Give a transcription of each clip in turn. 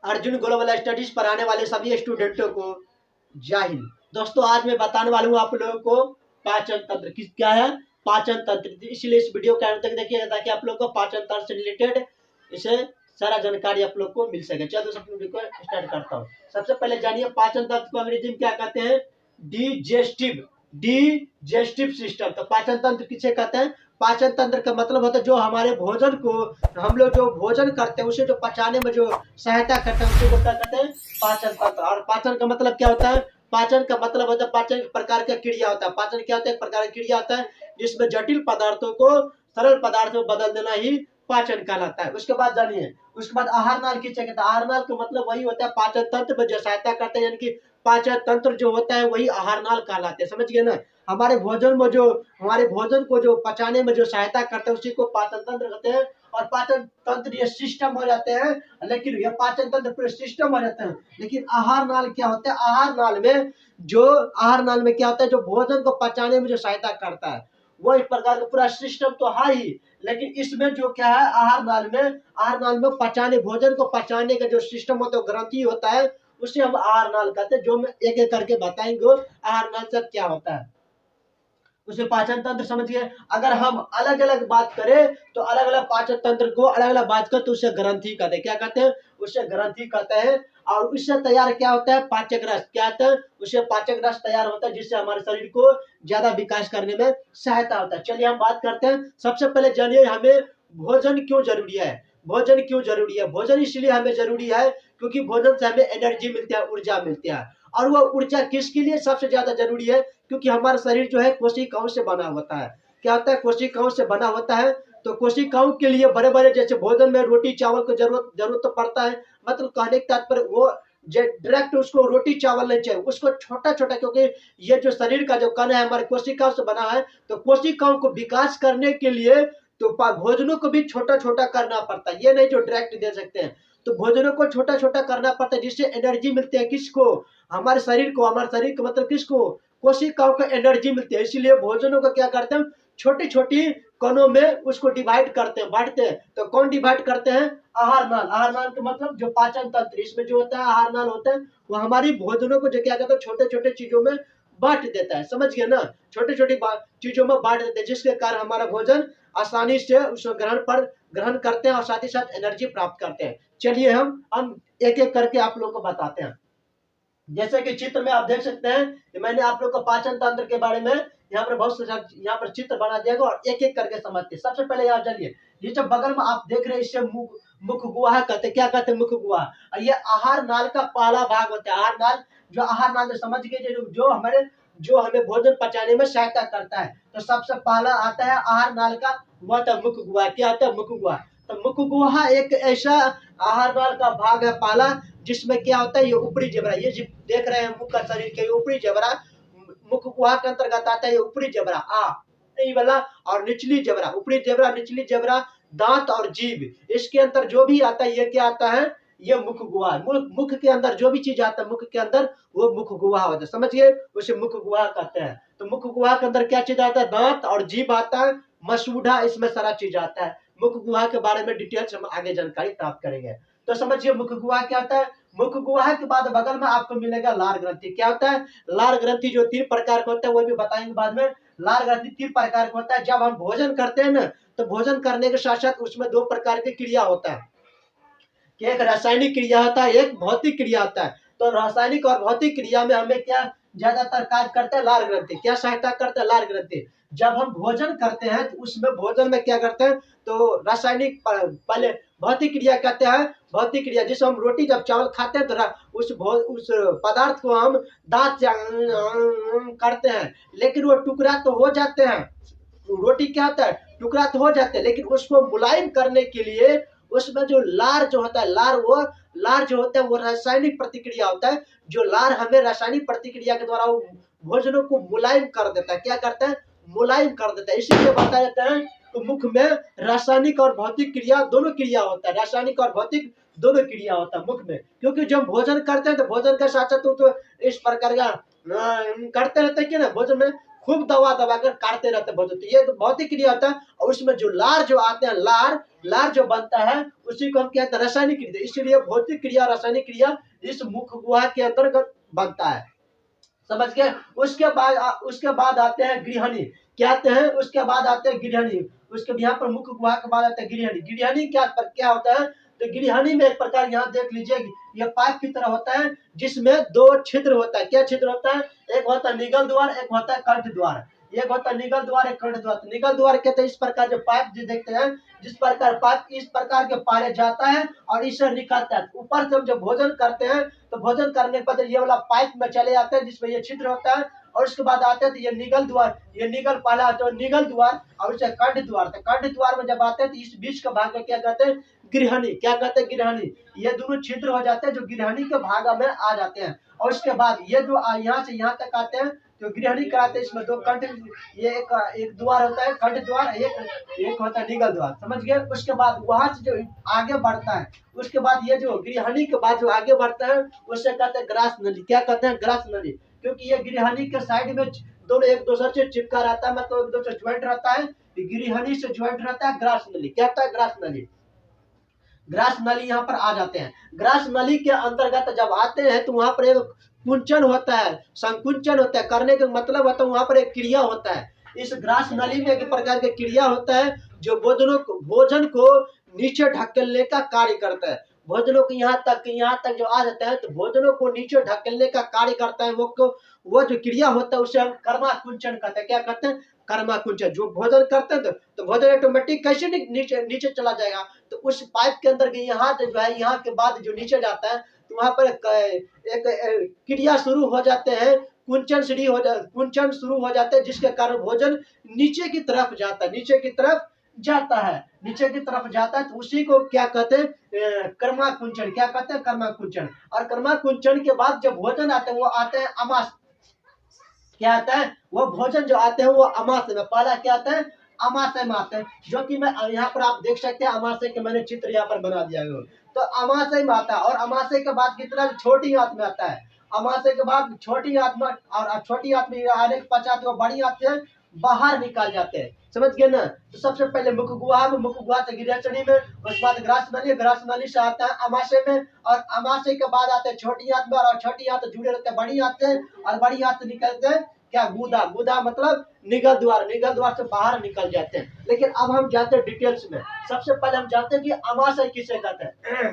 Arjun global studies पढ़ाने वाले सभी स्टूडेंटों को जय हिंद। दोस्तों, आज मैं बताने वाला हूँ आप लोगों को पाचन तंत्र किस क्या है, पाचन तंत्र। इसलिए इस वीडियो के अंत तक देखिएगा ताकि आप लोग को पाचन तंत्र से रिलेटेड इसे सारा जानकारी आप लोग को मिल सके। चलो दोस्तों, अपनी वीडियो को स्टार्ट करता हूँ। सबसे पहले जानिए पाचन तंत्र को अंग्रेजी में क्या कहते हैं। Digestive system. तो पाचन तंत्र किसे कहते हैं? पाचन तंत्र का मतलब होता है जो हमारे भोजन को, हम लोग जो भोजन करते हैं उसे जो पचाने में जो सहायता करते हैं उसे क्या कहते हैं? पाचन तंत्र। और पाचन का मतलब क्या होता है? पाचन का मतलब होता है, पाचन एक प्रकार का क्रिया होता है। पाचन क्या होता है? एक प्रकार की क्रिया होता है जिसमें जटिल पदार्थों को सरल पदार्थ में बदल देना ही पाचन कहलाता है। उसके बाद जानिए, उसके बाद आहार नाल किसे कहते हैं? आहार नाल का मतलब वही होता है पाचन तंत्र में जो सहायता करते हैं, यानी कि पाचन तंत्र जो होता है वही आहार नाल कहलाते हैं। समझ गए ना? हमारे भोजन में जो, हमारे भोजन को जो पचाने में जो सहायता करते हैं उसी को पाचन तंत्र कहते हैं। और पाचन तंत्र ये सिस्टम हो जाते हैं, लेकिन ये पाचन तंत्र पूरे सिस्टम हो जाते हैं। लेकिन आहार नाल क्या होता है? आहार नाल में क्या होता है? जो भोजन को पचाने में जो सहायता करता है वो एक प्रकार का पूरा सिस्टम तो है ही, लेकिन इसमें जो क्या है, आहार नाल में पचाने, भोजन को पचाने का जो सिस्टम होता है, ग्रंथि होता है, उसे हम आहार नाल कहते हैं। जो मैं एक एक करके बताएंगे आहार नाल से क्या होता है, उसे पाचन तंत्र समझिए। अगर हम अलग अलग बात करें तो अलग अलग पाचन तंत्र को अलग अलग बात कर तो उसे ग्रंथि कहते हैं। क्या कहते हैं? उसे ग्रंथि कहते हैं। और उससे तैयार क्या होता है? पाचक रस। क्या होता है? उससे पाचक रस तैयार होता है जिससे हमारे शरीर को ज्यादा विकास करने में सहायता होता है। चलिए हम बात करते हैं। सबसे पहले जानिए हमें भोजन क्यों जरूरी है। भोजन क्यों जरूरी है? भोजन इसलिए हमें जरूरी है क्योंकि भोजन से हमें एनर्जी मिलती है, ऊर्जा मिलती है। और वो ऊर्जा किसके लिए सबसे ज्यादा जरूरी है? क्योंकि हमारा शरीर जो है कोशिकाओं से बना होता है। क्या होता है? कोशिकाओं से बना होता है। तो कोशिकाओं के लिए बड़े बड़े जैसे भोजन में रोटी चावल को जरूरत तो पड़ता है। मतलब कहने के तात्पर्य वो डायरेक्ट उसको रोटी चावल नहीं चाहिए, उसको छोटा छोटा, क्योंकि ये जो शरीर का जो कण है हमारे कोशिकाओं से बना है, तो कोशिकाओं को विकास करने के लिए तो भोजनों को भी छोटा छोटा करना पड़ता है। ये नहीं जो डायरेक्ट दे सकते हैं। तो भोजनों को छोटा छोटा करना पड़ता है जिससे एनर्जी मिलती है। किसको? हमारे शरीर को। हमारे शरीर का मतलब किसको? कोशिकाओं को एनर्जी मिलती है। इसीलिए भोजनों को क्या करते हैं? छोटी छोटी कणों में उसको डिवाइड करते हैं, बांटते हैं। तो कौन डिवाइड करते हैं? आहार नाल। आहार नाल का मतलब जो पाचन तंत्र, इसमें जो होता है आहार नाल होता है, वो हमारी भोजनों को जो क्या करता है छोटे छोटे चीजों में बांट देता है। समझ गए ना? छोटे छोटी चीजों में बांट देते हैं जिसके कारण हमारा भोजन आसानी से उसको ग्रहण करते हैं और साथ ही साथ एनर्जी प्राप्त करते हैं। चलिए हम एक एक करके आप लोग को बताते हैं। जैसे कि चित्र में आप देख सकते हैं कि मैंने आप लोग को पाचन तंत्र के बारे में यहाँ पर बहुत सारा यहाँ पर चित्र बना दिया गया और एक एक करके समझते हैं। सबसे पहले यहाँ चलिए, ये जो बगल में आप देख रहे हैं इसे मुख गुहा कहते हैं। क्या कहते हैं? मुख गुहा। और ये आहार नाल का पहला भाग होता है। आहार नाल, जो आहार नाल समझ गए, जो हमें भोजन पचाने में सहायता करता है। तो सबसे पहला आता है आहार नाल का, वह था मुख गुहा। क्या आता है? मुख गुहा। तो मुख गुहा एक ऐसा आहार नाल का भाग है पहला, जिसमें क्या होता है, ये ऊपरी जबड़ा, ये देख रहे हैं मुख का शरीर के ऊपरी जबड़ा मुख गुहा के अंतर्गत आता है। ये ऊपरी जबड़ा यही वाला, और निचली जबड़ा, ऊपरी जबड़ा, निचली जबड़ा, दांत और जीभ, इसके अंदर जो भी आता है ये क्या आता है? ये मुख गुहा। मुख के अंदर जो भी चीज आता है मुख के अंदर, वो मुख गुहा होता है। समझ गए? उसे मुख गुहा कहते हैं। तो मुख गुहा के अंदर क्या चीज आता है? दांत और जीभ आता है, मसूड़ा, इसमें सारा चीज आता है। मुख गुहा के बारे में डिटेल्स हम आगे जानकारी प्राप्त करेंगे। तो समझिए मुख गुहा क्या होता है। मुख गुहा के बाद बगल में आपको मिलेगा लार ग्रंथि। क्या होता है? लार ग्रंथि जो 3 प्रकार का होता है वो भी बताएंगे बाद में। लार ग्रंथि 3 प्रकार का होता है। जब हम भोजन करते हैं ना, तो भोजन करने के साथ साथ उसमें 2 प्रकार की क्रिया होता है। एक रासायनिक क्रिया होता है, एक भौतिक क्रिया होता है। तो रासायनिक और भौतिक क्रिया में हमें क्या ज्यादातर कार्य करता है? लार ग्रंथि। क्या सहायता करता है? लार ग्रंथि। जब हम भोजन करते हैं तो उसमें भोजन में क्या करते हैं? तो रासायनिक, पहले भौतिक क्रिया कहते हैं। भौतिक क्रिया जिससे हम रोटी जब चावल खाते हैं तो उस पदार्थ को हम दांत से करते हैं, लेकिन वो टुकड़ा तो हो जाते हैं। रोटी क्या होता है? टुकड़ा तो हो जाते हैं, लेकिन उसको मुलायम करने के लिए उसमें जो लार जो होता है, लार जो होता है वो रासायनिक प्रतिक्रिया होता है। जो लार हमें रासायनिक प्रतिक्रिया के द्वारा भोजनों को मुलायम कर देता है। क्या करता है? मुलायम कर देता है। इसीलिए बताया जाता है तो मुख में रासायनिक और भौतिक क्रिया दोनों क्रिया होता है। रासायनिक और भौतिक दोनों क्रिया होता है मुख में, क्योंकि जब भोजन करते हैं तो भोजन के साथ साथ तो इस प्रकार का करते रहते हैं कि ना, भोजन में खूब दबा दबा कर काटते रहते हैं भोजन। तो ये तो भौतिक क्रिया होता है। और उसमें जो लार जो आते हैं, लार जो बनता है उसी को हम कहते हैं रासायनिक क्रिया। इसलिए भौतिक क्रिया रासायनिक क्रिया इस मुख गुहा के अंतर्गत बनता है, समझ गए। उसके बाद आते हैं गृहणी, क्या आते हैं, उसके बाद आते हैं गृहणी। उसके यहाँ पर मुख्य गुहा के बाद आते हैं गृहणी। गृहणी क्या होता है, तो गृहणी में एक प्रकार यहाँ देख लीजिए, यह पाइप की तरह होता है जिसमें दो छिद्र होता है। क्या छिद्र होता है, एक होता है निगल द्वार, एक होता है कंठ द्वार। एक होता है निगल द्वार, एक कंठ द्वार। निगल द्वार कहते हैं इस प्रकार जो पाइप जो देखते हैं, जिस प्रकार पाइप इस प्रकार के पारे जाता है और इसे निकलता है। ऊपर से हम जब भोजन करते हैं तो भोजन करने के बाद ये वाला पाइप में चले जाते हैं जिसमें ये छिद्र होता है, और उसके बाद आते हैं तो ये निगल द्वार, ये निगल पहला आता है निगल द्वार, और उसे कंठ द्वार। तो कंठ द्वार में जब आते हैं तो इस बीच का भाग में क्या कहते हैं, गृहणी। क्या कहते हैं, गृहणी। ये दोनों छिद्र हो जाते हैं जो गृहणी के भाग में आ जाते हैं। और उसके बाद ये जो यहाँ से यहाँ तक आते हैं तो गृहणी कराते हैं। इसमें दो कंठ, ये एक द्वार होता है कंठ द्वार, एक होता है निगल द्वार, समझ गए। उसके बाद वहां से जो आगे बढ़ता है, उसके बाद ये जो गृहणी के बाद जो आगे बढ़ता है उससे कहते हैं ग्रास नली। क्या कहते हैं, ग्रास नली। क्योंकि ये गृहणी के साइड में दोनों एक दूसरे से चिपका रहता है, मतलब एक दूसरे ज्वाइंट रहता है, गृहणी से ज्वाइंट रहता है ग्रास नली। क्या होता है, ग्रास नली। ग्रास नली यहाँ पर आ जाते हैं। ग्रास नली के अंतर्गत जब आते हैं तो वहां पर एक कुंचन होता है, संकुंचन होता है, करने का मतलब होता है वहां पर एक क्रिया होता है। इस ग्रास नली में एक प्रकार की क्रिया होता है जो भोजन को नीचे ढकेलने का कार्य करता है। भोजनों को यहाँ तक जो आ जाता है तो भोजनों को नीचे ढकेलने का कार्य करता है। वो जो क्रिया होता है उसे हम कर्मा कुंचन कहते हैं। क्या कहते हैं, कर्मा कुंचन। जो भोजन करते हैं तो भोजन ऑटोमेटिक कैसे नीचे नीचे चला जाएगा, तो उस पाइप के अंदर यहाँ जो है, यहाँ के बाद जो नीचे जाता है तो वहां पर एक क्रिया शुरू हो जाते हैं, कुंचन शुरू हो जाते हैं, जिसके कारण भोजन नीचे की तरफ जाता है, नीचे की तरफ जाता है, तो उसी को क्या कहते हैं, कर्मा कुंचन। क्या कहते हैं, कर्मा कुंचन। और कर्मा कुंचन के बाद जब भोजन आते हैं वो आते हैं अमास। क्या आता है, वो भोजन जो आते हैं वो अमाशय में, पहला क्या आता है, अमाशय में आते हैं, जो कि मैं यहाँ पर आप देख सकते हैं अमाशय के मैंने चित्र यहाँ पर बना दिया है। तो अमाशय में आता है, और अमाशय के बाद कितना छोटी आंत में आता है। अमाशय के बाद छोटी आंत में, और छोटी आंत में आने के पश्चात वो बड़ी आंत से बाहर निकाल जाते हैं, समझ गए ना। तो सबसे पहले मुख गुहा से गिरियाचड़ी में, उसके बाद ग्रास नली से आता है अमाशय में, और अमाशय के बाद आते हैं छोटी आंत में, और छोटी आंत जुड़े रहते हैं बड़ी आंत से, और बड़ी आंत निकलते हैं क्या, गुदा मतलब निगल द्वार से बाहर निकल जाते हैं। लेकिन अब हम जाते हैं डिटेल्स में। सबसे पहले हम जानते हैं कि अमाशय किसे कहते हैं।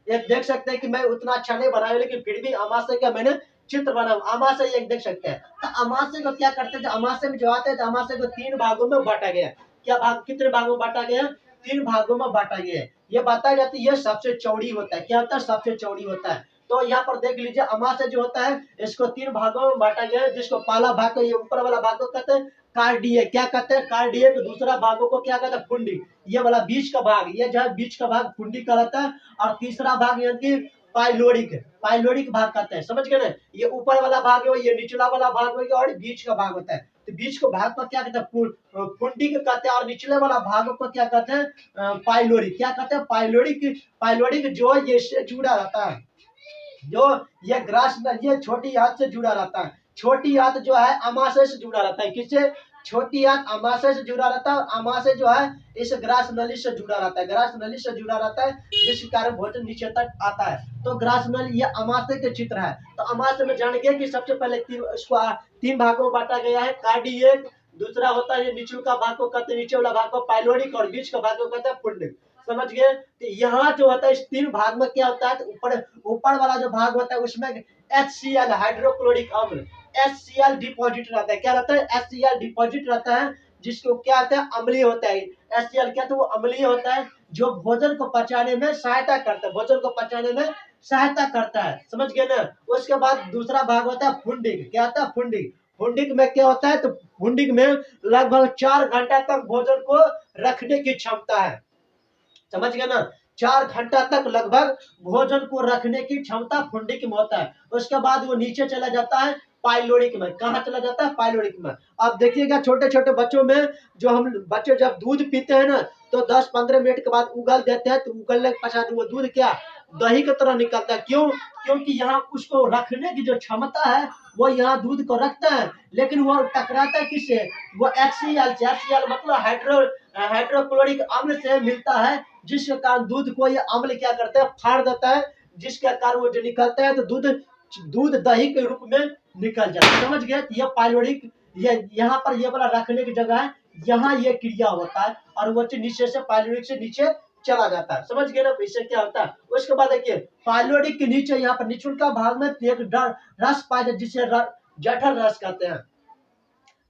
ये देख सकते हैं कि मैं उतना अच्छा नहीं बनाया, लेकिन फिर भी अमाशय का मैंने चित्र बना। अमाशय एक देख सकते हैं। तो अमाशय को क्या करते हैं, अमाशय में जो आते हैं तो अमाशय को 3 भागों में बांटा गया। क्या भाग, कितने भागों में बांटा गया, 3 भागों में बांटा गया है। ये बताया जाती है, ये सबसे चौड़ी होता है। क्या होता है, सबसे चौड़ी होता है। तो यहाँ पर देख लीजिए अमाशय जो होता है इसको 3 भागों में बांटा गया है, जिसको पहला भाग को ये ऊपर वाला भाग को कहते हैं कार्डियक। क्या कहते हैं, कार्डियक। दूसरा भागों को क्या कहते हैं, पुंडिक। ये वाला बीच का भाग, ये जो है बीच का भाग पुंडिक कहलाता है। और तीसरा भाग यानी कि पाइलोरिक भाग कहते हैं, समझ गए ना। ये ऊपर वाला भाग है, ये निचला वाला भाग हो गया, और बीच का भाग होता है। तो बीच को भाग को क्या कहते हैं, पुंडिक कहते हैं, और निचले वाला भाग को क्या कहते हैं, पाइलोरिक। क्या कहते हैं, पाइलोरिक जो ये से जुड़ा रहता है, जो ये ग्रास ये छोटी आंत से जुड़ा रहता है। छोटी आंत जो है अमाशय से जुड़ा रहता है। किससे, छोटी आंत अमाशय से जुड़ा रहता है, और अमाशय जो है इस ग्रास नली से जुड़ा रहता है, ग्रास नली से जुड़ा रहता है, जिसके कारण भोजन नीचे तक आता है। तो ग्रास नली ये अमाशय के चित्र है। तो अमाशय में जान गए कि सबसे पहले इसको 3 भागों में बांटा गया है, कार्डियक। दूसरा होता है नीचे का भाग को कहते हैं, नीचे वाला भाग को पाइलोरिक, और बीच का भाग को कहते हैं पुंडिक, समझ गए। तो यहाँ जो होता है इस 3 भाग में क्या होता है, तो ऊपर वाला जो भाग होता है उसमें HCl हाइड्रोक्लोरिक अम्ल, HCl डिपॉजिट रहता है। क्या रहता है, HCl डिपॉजिट रहता है, जिसको क्या होता है, अम्लीय होता है। HCl क्या, तो वो अम्लीय होता है, जो भोजन को पचाने में सहायता करता है, भोजन को पचाने में सहायता करता है, समझ गए ना। उसके बाद दूसरा भाग होता है फुंडिक। क्या होता है, फुंडिक में क्या होता है, तो फुंडिक में लगभग 4 घंटा तक भोजन को रखने की क्षमता है, समझ गए ना। 4 घंटा तक लगभग भोजन को रखने की क्षमता फुंडिक में होता है। उसके बाद वो नीचे चला जाता है पाइलोरिक में। कहाँ चला जाता है, पाइलोरिक में। अब देखिएगा छोटे छोटे बच्चों में, जो हम बच्चे जब दूध पीते हैं ना, तो 10-15 मिनट के बाद उगल देते हैं, तो उगलने के पश्चात वो दूध क्या दही की तरह निकलता है। क्यों? क्योंकि यहाँ उसको रखने की जो क्षमता है वो यहाँ दूध को रखता है, लेकिन वो टकराता है किससे? वो HCl से। HCl मतलब हाइड्रोक्लोरिक अम्ल से मिलता है, जिसके कारण दूध को ये अम्ल क्या करता है? फाड़ देता है, जिसके कारण वो जो निकलता है तो दूध दूध दही के रूप में निकल जाता है। समझ गए? ये पाइलोरिक, ये यहाँ पर ये वाला रखने की जगह है, यहाँ ये क्रिया होता है और वो नीचे से पाइलोरिक से नीचे चला जाता है। समझ गए ना? इससे क्या होता है? उसके बाद देखिए पाइलोरिक के नीचे यहाँ पर निचुल का भाग में एक रस पाया जाता है, जिसे जठर रस कहते हैं।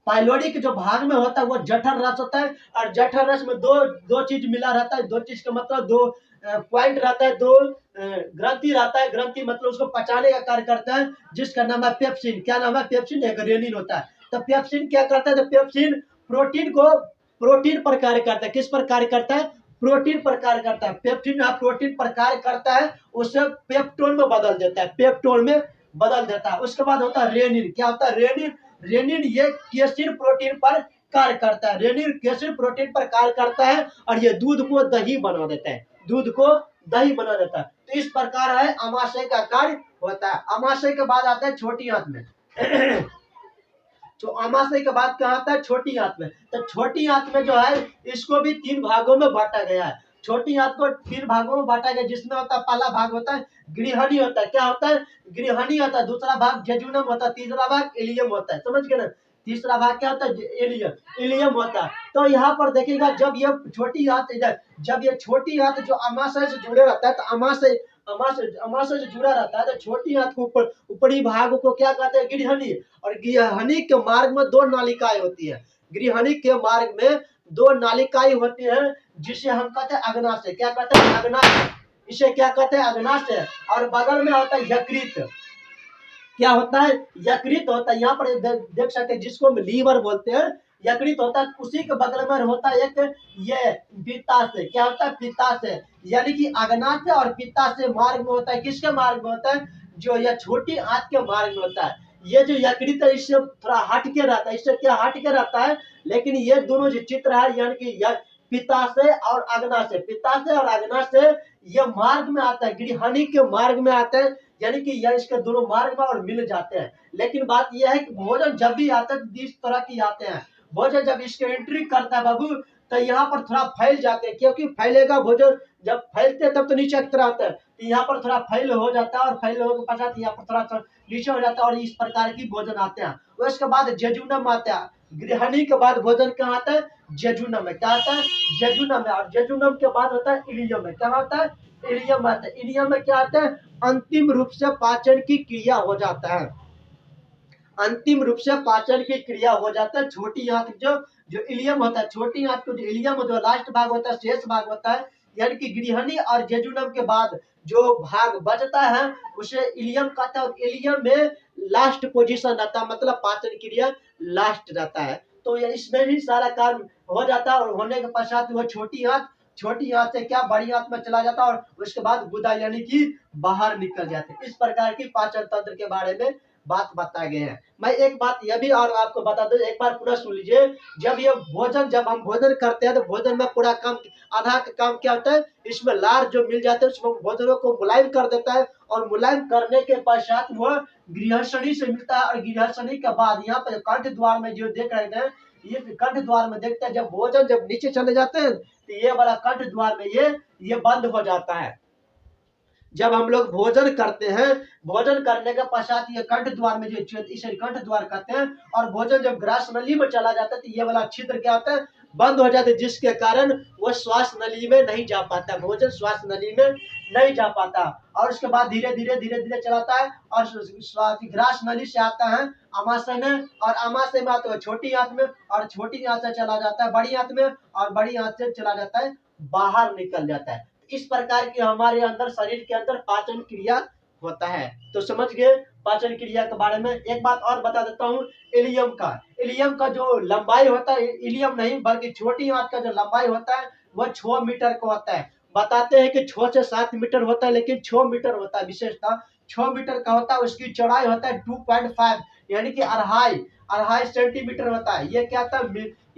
पाइलोरिक जो भाग में होता है वो जठर रस होता है, और जठर रस में दो चीज मिला रहता है। दो चीज का मतलब दो पॉइंट रहता है, दो ग्रंथि रहता है। ग्रंथि मतलब उसको पचाने का कार्य करता है, जिसका नाम है पेप्सिन। क्या नाम है? पेप्सिन। एक रेनिन होता है। तो पेप्सिन क्या करता है? तो पेप्सिन प्रोटीन पर कार्य करता है। किस पर कार्य करता है? प्रोटीन पर कार्य करता है। पेप्सिन प्रोटीन पर कार्य करता है, उसे पेप्टोन में बदल देता है, पेप्टोन में बदल देता है। उसके बाद होता है रेनिन। क्या होता है? रेनिन। रेनिन ये केसिन प्रोटीन पर कार्य करता है। रेनिन केसिन प्रोटीन पर कार्य करता है और ये दूध को दही बना देता है, दूध को दही बना देता है। तो इस प्रकार है अमाशय का कार्य होता है। अमाशय के बाद आता है छोटी आंत में। तो अमाशय के बाद क्या आता है? छोटी आंत में। तो छोटी आंत में जो है इसको भी 3 भागों में बांटा गया है। छोटी आंत को 3 भागों में बांटा गया, जिसमें होता है पहला भाग होता है गृहणी होता है। क्या होता है? गृहणी होता है। दूसरा भाग जेजुनम होता है। तीसरा भाग इलियम होता है। समझ गए ना? तीसरा भाग क्या होता है? इलियम होता है। तो यहाँ पर देखिएगा जब ये छोटी आंत जो अमाशय से जुड़े रहता है, तो अमाशय से जुड़ा रहता है, तो छोटी आंत को ऊपरी भाग को क्या कहते हैं? गृहणी। और गृहणी के मार्ग में 2 नालिकाएं होती है। गृहणी के मार्ग में 2 नालिकाएं होती हैं, जिसे हम कहते हैं अग्नाशय। क्या कहते हैं? अग्नाशय। इसे क्या कहते हैं? अग्नाशय। और बगल में होता है यकृत। क्या होता है? यकृत होता है। यहाँ पर देख सकते हैं, जिसको हम लीवर बोलते हैं, यकृत होता है। उसी के बगल में होता है एक ये पित्ताशय। क्या होता है? पित्ताशय। यानी कि अग्नाशय और पित्ताशय मार्ग में होता है। किसके मार्ग में होता है? जो यह छोटी आंत के मार्ग में होता है। ये जो यकृत है इससे थोड़ा हट के रहता है। इससे क्या हट के रहता है? लेकिन ये दोनों जो चित्र है, यानी कि पित्ताशय और अग्नाशय, पित्ताशय और अग्नाशय ये मार्ग में आता है, गृहणी के मार्ग में आता है। यानी कि यह इसके दोनों मार्ग में और मिल जाते हैं। लेकिन बात यह है कि भोजन जब भी आता है तो इस तरह की आते हैं। भोजन जब इसके एंट्री करता है बाबू, तो यहाँ पर थोड़ा फैल जाते हैं, क्योंकि फैलेगा भोजन। जब फैलते हैं तब तो नीचे की तरह आता है, तो यहाँ पर थोड़ा फैल हो जाता है, और फैल होने के पश्चात यहाँ पर थोड़ा नीचे हो जाता है, और इस प्रकार की भोजन आते हैं। उसके बाद जेजुनम आता है। गृहणी के बाद भोजन कहाँ आता है? जेजुनम में। क्या आता है? जेजुनम में। और जेजुनम के बाद होता है इलियम में। क्या होता है? इलियम आता है। इलियम में क्या आता है? अंतिम रूप से पाचन की क्रिया हो जाता है। अंतिम रूप से पाचन की क्रिया हो जाता है। छोटी आंत जो इलियम होता है, छोटी आंत को जो इलियम जो लास्ट भाग होता है, शेष भाग होता है, यानी कि गृहणी और जेजुनम के बाद जो भाग बचता है उसे इलियम कहता है। और इलियम में लास्ट पोजीशन रहता है, मतलब पाचन क्रिया लास्ट रहता है। तो ये इसमें भी सारा काम हो जाता है, और होने के पश्चात वो छोटी आंत से क्या बड़ी आंत में चला जाता है, और उसके बाद गुदा यानी कि बाहर निकल जाते हैं। इस प्रकार की पाचन तंत्र के बारे में बात बताए गए हैं। मैं एक बात यह भी और आपको बता दूं, एक बार पूरा सुन लीजिए। जब हम भोजन करते हैं तो भोजन में पूरा काम, आधा का काम क्या होता है? इसमें लार जो मिल जाते हैं उसमें भोजनों को मुलायम कर देता है, और मुलायम करने के पश्चात वह गृहस्थनी से मिलता है। और गृहस्थनी के बाद यहाँ पर कंठ द्वार में जो देख रहे हैं, ये कंठ द्वार में देखते हैं, जब भोजन जब नीचे चले जाते हैं तो ये वाला कंठ द्वार में ये बंद हो जाता है। जब हम लोग भोजन करते हैं, भोजन करने के पश्चात ये कंठ द्वार में जो इसे कंठ द्वार कहते हैं, और भोजन जब ग्रास नली में चला जाता है तो ये वाला छिद्र क्या होता है? बंद हो जाता है, जिसके कारण वो श्वास नली में नहीं जा पाता, भोजन श्वास नली में नहीं जा पाता। और उसके बाद धीरे धीरे चलाता है, और ग्रास नली से आता है अमाशय में, और अमाशय में आता है छोटी आंत में, और छोटी आंत से चला जाता है बड़ी आंत में, और बड़ी आंत से चला जाता है बाहर निकल जाता है। इस प्रकार की हमारे अंदर, शरीर के अंदर पाचन क्रिया होता है। तो समझ गए पाचन क्रिया के बारे में। एक बात और बता देता हूँ, इलियम का जो लंबाई होता है, इलियम नहीं बल्कि छोटी आंत का जो लंबाई होता है वह 6 मीटर का होता है। बताते हैं कि 6 से 7 मीटर होता है, लेकिन 6 मीटर होता है। विशेषता 6 मीटर का होता है। उसकी चौड़ाई होता है 2.5, यानी कि अढ़ाई सेंटीमीटर होता है। ये क्या था?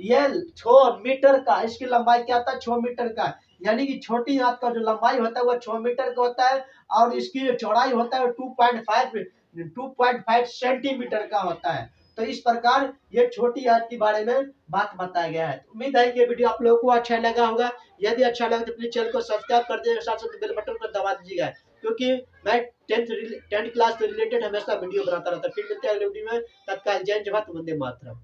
ये 6 मीटर का, इसकी लंबाई क्या था? 6 मीटर का। यानी कि छोटी आंत का जो लंबाई होता है वो 6 मीटर का होता है, और इसकी जो चौड़ाई होता है 2.5 सेंटीमीटर का होता है। तो इस प्रकार ये छोटी आंत के बारे में बात बताया गया है। तो उम्मीद है कि ये वीडियो आप लोगों को अच्छा लगा होगा। यदि अच्छा लगा तो प्लीज चैनल को सब्सक्राइब कर दीजिएगा, साथ साथ बेल बटन को दबा दीजिएगा, क्योंकि मैं 10th क्लास से रिलेटेड हमेशा वीडियो बनाता रहता हूँ। फिर मिलते हैं अगले वीडियो में। तत्काल जय जवान, वंदे मातरम।